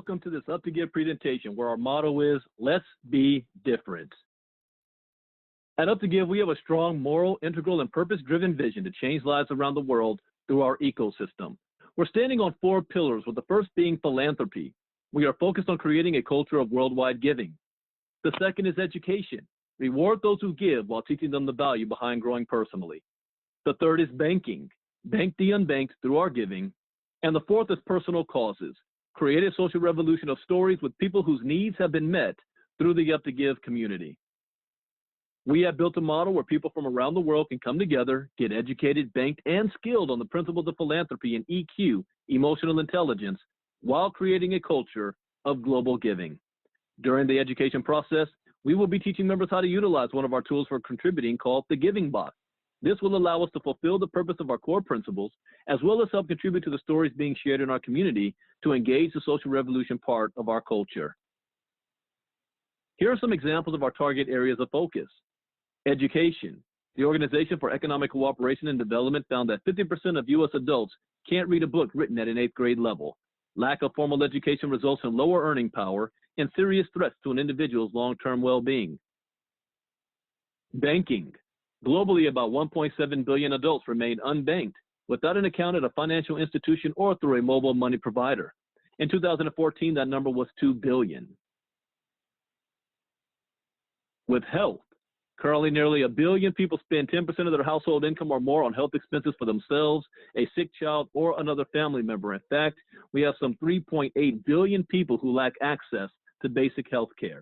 welcome to this Up to Give presentation where our motto is, let's be different. At Up to Give, we have a strong, moral, integral, and purpose-driven vision to change lives around the world through our ecosystem. We're standing on 4 pillars, with the first being philanthropy. We are focused on creating a culture of worldwide giving. The second is education. Reward those who give while teaching them the value behind growing personally. The third is banking. Bank the unbanked through our giving. And the fourth is personal causes. Create a social revolution of stories with people whose needs have been met through the Up to Give community. We have built a model where people from around the world can come together, get educated, banked, and skilled on the principles of philanthropy and EQ, emotional intelligence, while creating a culture of global giving. During the education process, we will be teaching members how to utilize one of our tools for contributing called the Giving Box. This will allow us to fulfill the purpose of our core principles, as well as help contribute to the stories being shared in our community to engage the social revolution part of our culture. Here are some examples of our target areas of focus. Education. The Organization for Economic Cooperation and Development found that 50% of U.S. adults can't read a book written at an 8th grade level. Lack of formal education results in lower earning power and serious threats to an individual's long-term well-being. Banking. Globally, about 1.7 billion adults remain unbanked, without an account at a financial institution or through a mobile money provider. In 2014, that number was 2 billion. With health, currently nearly 1 billion people spend 10% of their household income or more on health expenses for themselves, a sick child, or another family member. In fact, we have some 3.8 billion people who lack access to basic health care.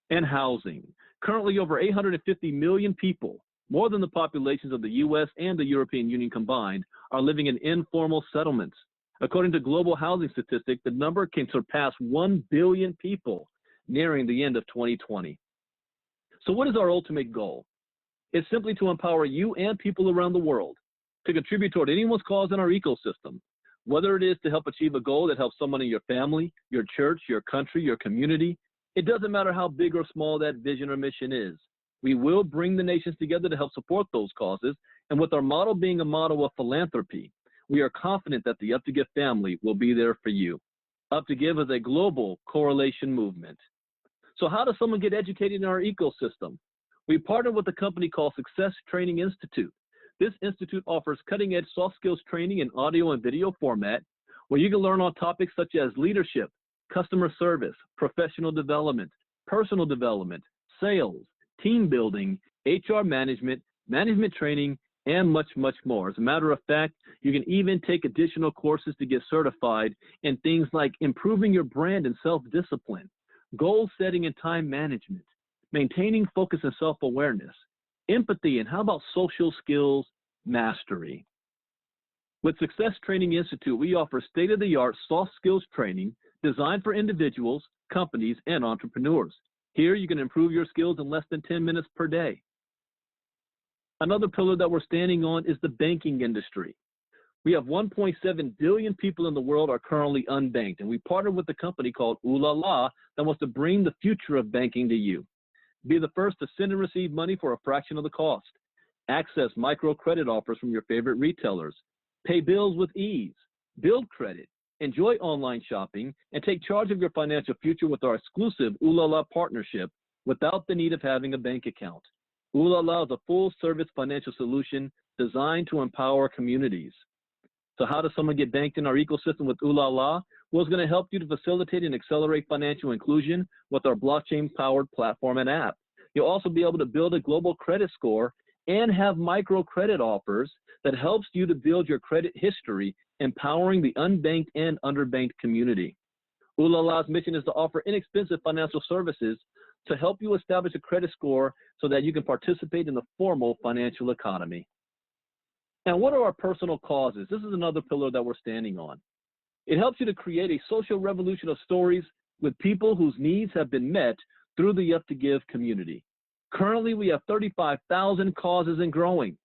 And housing. Currently, over 850 million people, more than the populations of the U.S. and the European Union combined, are living in informal settlements. According to global housing statistics, the number can surpass 1 billion people nearing the end of 2020. So what is our ultimate goal? It's simply to empower you and people around the world to contribute toward anyone's cause in our ecosystem, whether it is to help achieve a goal that helps someone in your family, your church, your country, your community. It doesn't matter how big or small that vision or mission is. We will bring the nations together to help support those causes, and with our model being a model of philanthropy, we are confident that the Up to Give family will be there for you. Up to Give is a global correlation movement. So how does someone get educated in our ecosystem? We partner with a company called Success Training Institute. This institute offers cutting-edge soft skills training in audio and video format, where you can learn on topics such as leadership, customer service, professional development, personal development, sales, team building, HR management, management training, and much, much more. As a matter of fact, you can even take additional courses to get certified in things like improving your brand and self-discipline, goal setting and time management, maintaining focus and self-awareness, empathy, and how about social skills mastery? With Success Training Institute, we offer state-of-the-art soft skills training designed for individuals, companies, and entrepreneurs. Here, you can improve your skills in less than 10 minutes per day. Another pillar that we're standing on is the banking industry. We have 1.7 billion people in the world are currently unbanked, and we partner with a company called Ooh La La that wants to bring the future of banking to you. Be the first to send and receive money for a fraction of the cost. Access microcredit offers from your favorite retailers. Pay bills with ease. Build credit. Enjoy online shopping, and take charge of your financial future with our exclusive Ooh La La partnership without the need of having a bank account. Ooh La La is a full-service financial solution designed to empower communities. So how does someone get banked in our ecosystem with Ooh La La? Well, it's going to help you to facilitate and accelerate financial inclusion with our blockchain-powered platform and app. You'll also be able to build a global credit score and have microcredit offers that helps you to build your credit history, empowering the unbanked and underbanked community. Ooh La La's mission is to offer inexpensive financial services to help you establish a credit score so that you can participate in the formal financial economy. And what are our personal causes? This is another pillar that we're standing on. It helps you to create a social revolution of stories with people whose needs have been met through the Up to Give community. Currently, we have 35,000 causes and growing.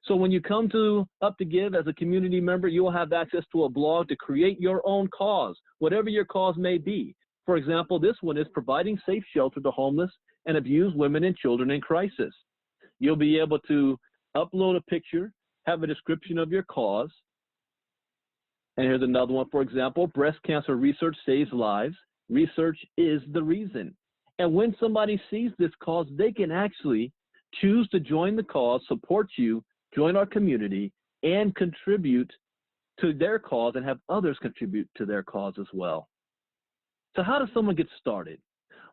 So when you come to Up to Give as a community member, you will have access to a blog to create your own cause, whatever your cause may be. For example, this one is providing safe shelter to homeless and abused women and children in crisis. You'll be able to upload a picture, have a description of your cause, And here's another one, for example, breast cancer research saves lives. Research is the reason. And when somebody sees this cause, they can actually choose to join the cause, support you, join our community, and contribute to their cause and have others contribute to their cause as well. So how does someone get started?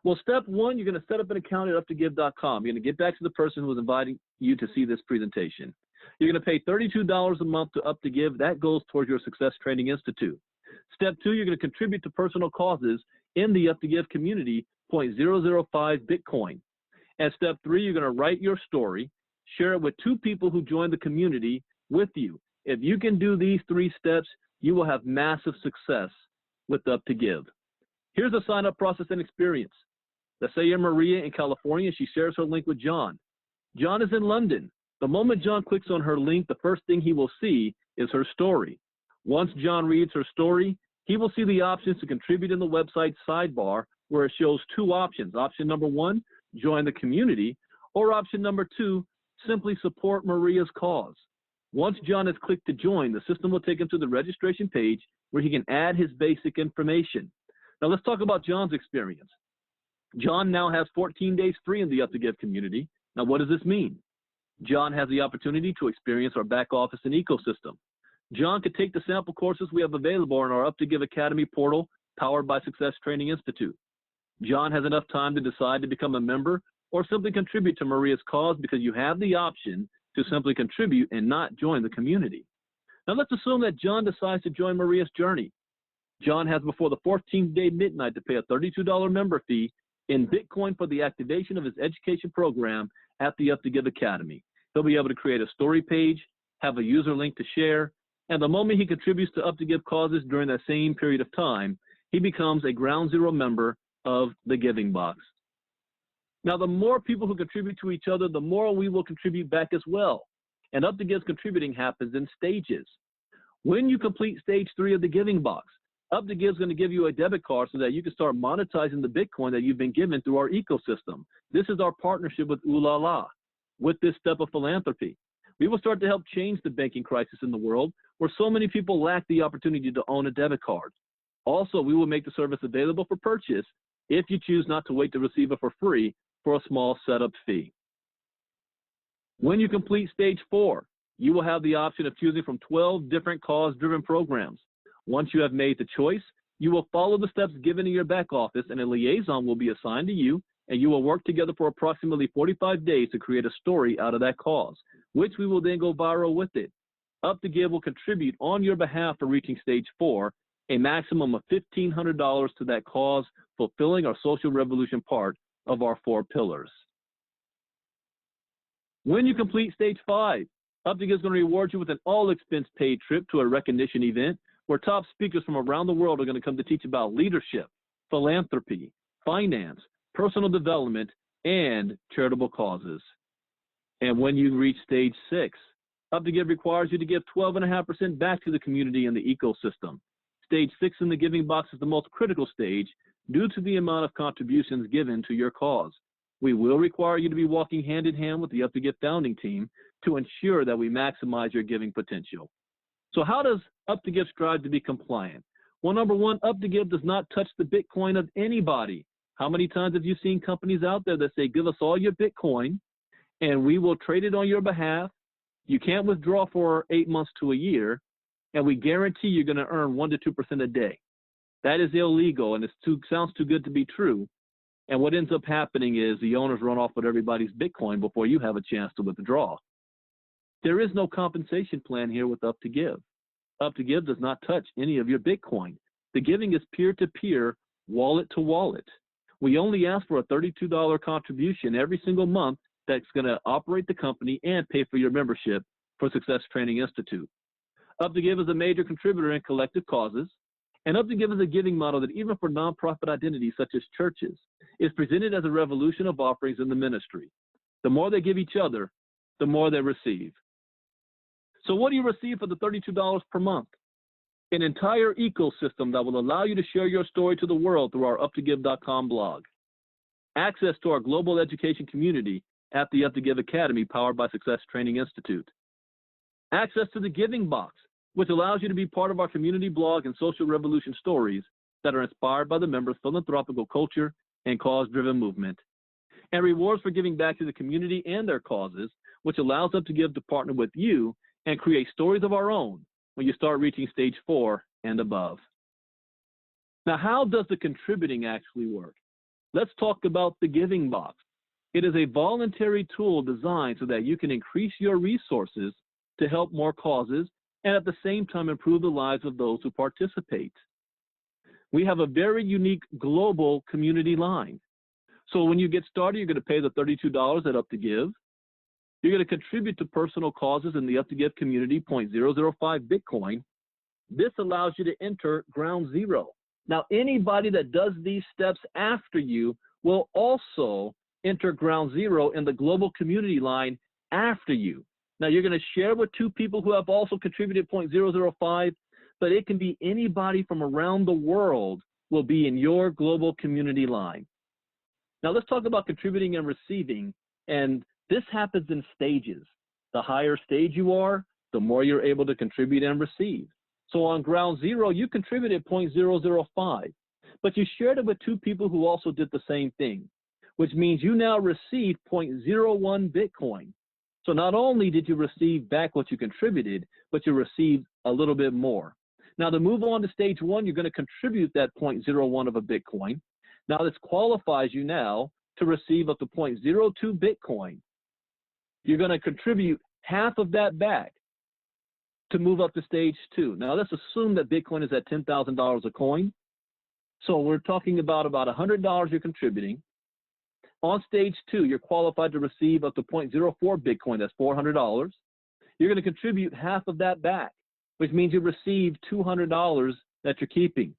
Well, step one, you're going to set up an account at UP2GIVE.com. You're going to get back to the person who was inviting you to see this presentation. You're going to pay $32 a month to UP2GIVE. That goes towards your Success Training Institute. Step two, you're going to contribute to personal causes in the UP2GIVE community, 0.005 Bitcoin. And step three, you're going to write your story, share it with 2 people who join the community with you. If you can do these 3 steps, you will have massive success with UP2GIVE. Here's the sign-up process and experience. Let's say you're Maria in California. She shares her link with John. John is in London. The moment John clicks on her link, the first thing he will see is her story. Once John reads her story, he will see the options to contribute in the website sidebar, where it shows 2 options. Option number 1, join the community, or option number 2, simply support Maria's cause. Once John has clicked to join, the system will take him to the registration page where he can add his basic information. Now let's talk about John's experience. John now has 14 days free in the UP2GIVE community. Now what does this mean? John has the opportunity to experience our back office and ecosystem. John could take the sample courses we have available on our UP2GIVE Academy portal, powered by Success Training Institute. John has enough time to decide to become a member or simply contribute to Maria's cause, because you have the option to simply contribute and not join the community. Now let's assume that John decides to join Maria's journey. John has before the 14th day midnight to pay a $32 member fee in Bitcoin for the activation of his education program at the UP2GIVE Academy. He'll be able to create a story page, have a user link to share, and the moment he contributes to UP2GIVE causes during that same period of time, he becomes a ground zero member of the Giving Box. Now, the more people who contribute to each other, the more we will contribute back as well. And UP2GIVE's contributing happens in stages. When you complete stage 3 of the Giving Box, UP2GIVE is going to give you a debit card so that you can start monetizing the Bitcoin that you've been given through our ecosystem. This is our partnership with Ulala, with this step of philanthropy. We will start to help change the banking crisis in the world, where so many people lack the opportunity to own a debit card. Also, we will make the service available for purchase if you choose not to wait to receive it for free for a small setup fee. When you complete stage 4, you will have the option of choosing from 12 different cause-driven programs. Once you have made the choice, you will follow the steps given in your back office, and a liaison will be assigned to you, and you will work together for approximately 45 days to create a story out of that cause, which we will then go viral with it. UP2GIVE will contribute on your behalf for reaching stage 4, a maximum of $1,500 to that cause, fulfilling our social revolution part of our 4 pillars. When you complete stage 5, UP2GIVE is going to reward you with an all-expense paid trip to a recognition event where top speakers from around the world are going to come to teach about leadership, philanthropy, finance, personal development, and charitable causes. And when you reach stage 6, UP2GIVE requires you to give 12.5% back to the community and the ecosystem. Stage 6 in the Giving Box is the most critical stage due to the amount of contributions given to your cause. We will require you to be walking hand in hand with the UP2GIVE founding team to ensure that we maximize your giving potential. So how does UP2GIVE strive to be compliant? Well, number 1, UP2GIVE does not touch the Bitcoin of anybody. How many times have you seen companies out there that say, give us all your Bitcoin and we will trade it on your behalf? You can't withdraw for 8 months to a year, and we guarantee you're going to earn 1 to 2% a day. That is illegal, and it sounds too good to be true. And what ends up happening is the owners run off with everybody's Bitcoin before you have a chance to withdraw. There is no compensation plan here with UP2GIVE. UP2GIVE does not touch any of your Bitcoin. The giving is peer-to-peer, wallet to wallet. We only ask for a $32 contribution every single month that's going to operate the company and pay for your membership for Success Training Institute. UP2GIVE is a major contributor in collective causes, and UP2GIVE is a giving model that even for nonprofit identities such as churches is presented as a revolution of offerings in the ministry. The more they give each other, the more they receive. So what do you receive for the $32 per month? An entire ecosystem that will allow you to share your story to the world through our UP2GIVE.com blog. Access to our global education community at the UP2GIVE Academy powered by Success Training Institute. Access to the Giving Box, which allows you to be part of our community blog and social revolution stories that are inspired by the members' philanthropical culture and cause-driven movement. And rewards for giving back to the community and their causes, which allows us to give to partner with you and create stories of our own when you start reaching stage 4 and above. Now, how does the contributing actually work? Let's talk about the giving box. It is a voluntary tool designed so that you can increase your resources to help more causes and at the same time improve the lives of those who participate. We have a very unique global community line. So when you get started, you're going to pay the $32 at UP2GIVE. You're going to contribute to personal causes in the UP2GIVE community, 0.005 Bitcoin. This allows you to enter ground zero. Now, anybody that does these steps after you will also enter ground zero in the global community line after you. Now, you're going to share with 2 people who have also contributed 0.005, but it can be anybody from around the world will be in your global community line. Now, let's talk about contributing and receiving, and this happens in stages. The higher stage you are, the more you're able to contribute and receive. So on ground zero, you contributed 0.005, but you shared it with 2 people who also did the same thing, which means you now receive 0.01 Bitcoin. So not only did you receive back what you contributed, but you received a little bit more. Now to move on to stage 1, you're going to contribute that 0.01 of a Bitcoin. Now this qualifies you now to receive up to 0.02 Bitcoin. You're going to contribute half of that back to move up to stage 2. Now let's assume that Bitcoin is at $10,000 a coin. So we're talking about $100 you're contributing. On stage 2, you're qualified to receive up to 0.04 Bitcoin, that's $400. You're going to contribute half of that back, which means you receive $200 that you're keeping.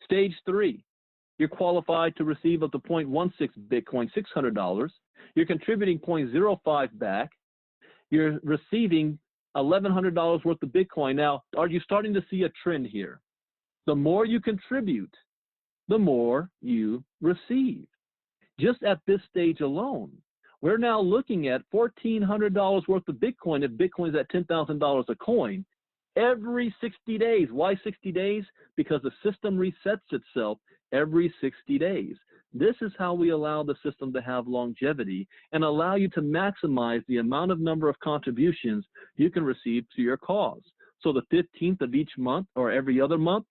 Stage 3, you're qualified to receive up to 0.16 Bitcoin, $600. You're contributing 0.05 back. You're receiving $1,100 worth of Bitcoin. Now, are you starting to see a trend here? The more you contribute, the more you receive. Just at this stage alone, we're now looking at $1,400 worth of Bitcoin if Bitcoin is at $10,000 a coin every 60 days. Why 60 days? Because the system resets itself every 60 days. This is how we allow the system to have longevity and allow you to maximize the amount of number of contributions you can receive to your cause. So the 15th of each month or every other month,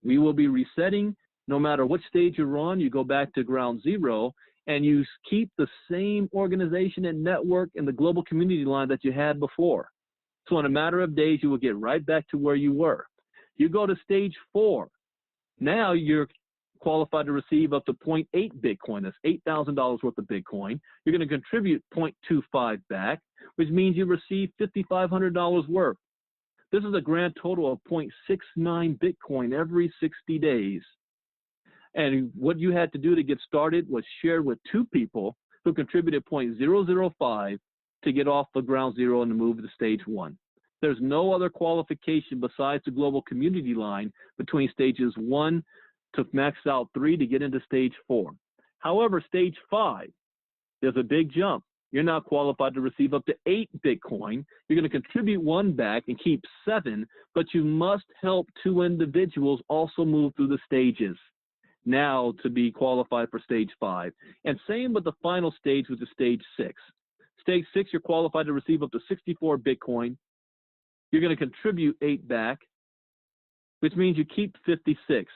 we will be resetting. No matter what stage you're on, you go back to ground zero and you keep the same organization and network in the global community line that you had before. So in a matter of days, you will get right back to where you were. You go to stage 4. Now you're qualified to receive up to 0.8 Bitcoin. That's $8,000 worth of Bitcoin. You're going to contribute 0.25 back, which means you receive $5,500 worth. This is a grand total of 0.69 Bitcoin every 60 days. And what you had to do to get started was share with 2 people who contributed 0.005 to get off the ground zero and to move to stage 1. There's no other qualification besides the global community line between stages 1 to max out 3 to get into stage 4. However, stage 5, there's a big jump. You're now qualified to receive up to 8 Bitcoin. You're going to contribute 1 back and keep 7, but you must help 2 individuals also move through the stages now to be qualified for stage 5. And same with the final stage, which is stage 6. Stage 6, you're qualified to receive up to 64 Bitcoin. You're going to contribute 8 back, which means you keep 56.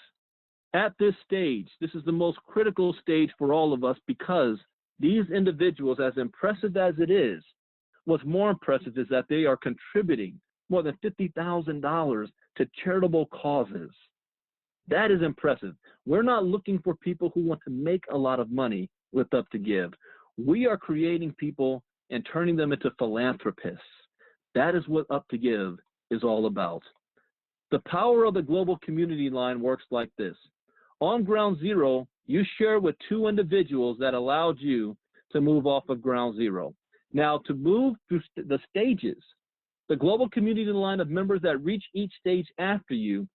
At this stage, this is the most critical stage for all of us because these individuals, as impressive as it is, what's more impressive is that they are contributing more than $50,000 to charitable causes. That is impressive. We're not looking for people who want to make a lot of money with UP2GIVE. We are creating people and turning them into philanthropists. That is what UP2GIVE is all about. The power of the global community line works like this. On ground zero, you share with 2 individuals that allowed you to move off of ground zero. Now, to move through the stages, the global community line of members that reach each stage after you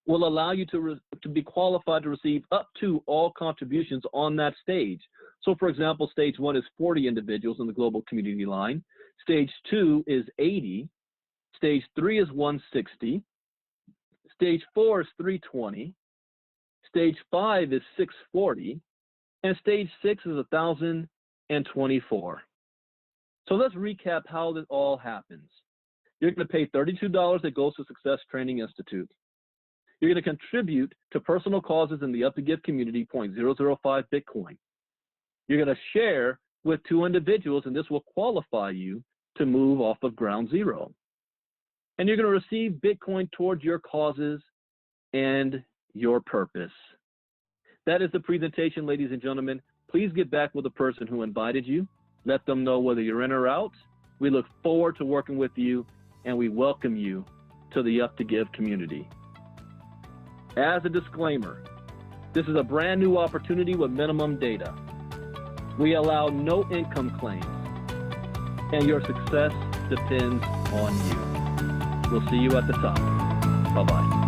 will allow you to be qualified to receive up to all contributions on that stage. So for example, stage 1 is 40 individuals in the global community line. Stage 2 is 80. Stage 3 is 160. Stage 4 is 320. Stage 5 is 640. And stage 6 is 1,024. So let's recap how this all happens. You're going to pay $32 at Goals to Success Training Institute. You're going to contribute to personal causes in the UP2GIVE community, 0.005 Bitcoin. You're going to share with 2 individuals, and this will qualify you to move off of ground zero. And you're going to receive Bitcoin towards your causes and your purpose. That is the presentation, ladies and gentlemen. Please get back with the person who invited you. Let them know whether you're in or out. We look forward to working with you, and we welcome you to the UP2GIVE community. As a disclaimer, this is a brand new opportunity with minimum data. We allow no income claims, and your success depends on you. We'll see you at the top. Bye-bye.